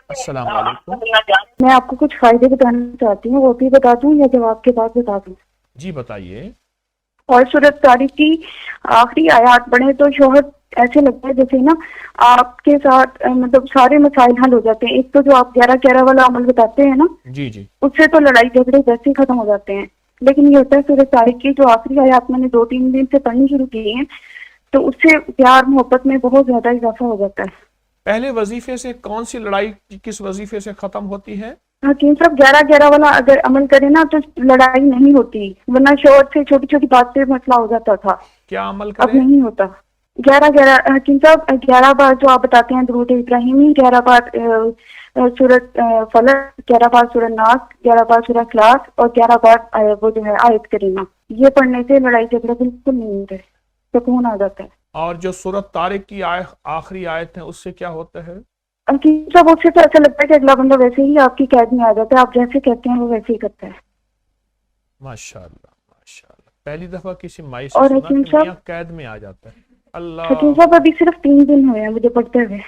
السلام علیکم. میں آپ کو کچھ فائدے بتانا چاہتی ہوں، وہ بھی بتا دوں یا جواب کے بعد بتا دوں؟ جی بتائیے. اور سورۃ طارق کی آخری آیات پڑھیں تو شوہر ایسے لگتا ہے جیسے نا آپ کے ساتھ مطلب سارے مسائل حل ہو جاتے ہیں. ایک تو جو آپ 11 والا عمل بتاتے ہیں نا، جی جی اس سے تو لڑائی جھگڑے ویسے ہی ختم ہو جاتے ہیں. لیکن یہ ہوتا ہے سورۃ طارق کی جو آخری آیات میں نے 2-3 دن سے پڑھنی شروع کی ہیں، تو اس سے پیار محبت میں بہت زیادہ اضافہ ہو جاتا ہے. پہلے وظیفے سے کون سی لڑائی کس وظیفے سے ختم ہوتی ہے؟ حکیم صاحب 11 والا اگر عمل کرے نا تو لڑائی نہیں ہوتی، ورنہ شوہر سے چھوٹی چھوٹی بات پہ مسئلہ ہو جاتا تھا، کیا عمل اب کرے؟ نہیں ہوتا. 11 حکیم صاحب 11 بار جو آپ بتاتے ہیں درود ابراہیمی، 11 بار سورۃ فلق، 11 بار سورۃ ناس، 11 بار سورۃ اخلاص، اور 11 بار وہ جو ہے آیت کریمہ. یہ پڑھنے سے لڑائی جھگڑا بالکل نہیں ہوتا ہے، سکون آ جاتا ہے. اور جو سورۃ طارق کی آخری آیت ہے اس سے کیا ہوتا ہے؟ حکیم صاحب اس سے تو ایسا لگتا ہے کہ اگلا بندہ ویسے ہی آپ کی قید میں آ جاتا ہے، آپ جیسے کہتے ہیں وہ ویسے ہی کرتا ہے. ماشاء اللہ ماشاء اللہ. پہلی دفعہ کسی مائی سے اور سنا حکیم کہ میاں صاحب قید میں آ جاتا ہے. حکیم اللہ. صاحب ابھی صرف 3 دن ہوئے ہیں مجھے پڑھتے ہوئے.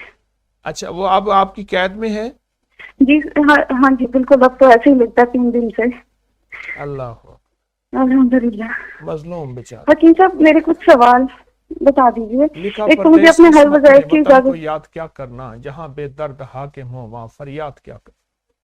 اچھا وہ اب آپ کی قید میں ہے؟ جی ہاں جی بالکل، اب تو ایسے ہی لگتا ہے 3 دن سے. اللہ الحمدللہ. مظلوم بیچارہ. حکیم صاحب میرے کچھ سوال بتا دیجیے. لکھا ایک تو مجھے پردیس اپنے کی ہر عصمت میں وظائف کی وطن کو اجازت. یاد کیا کرنا، جہاں بے درد حاکم ہو وہاں فریاد کیا کرنا.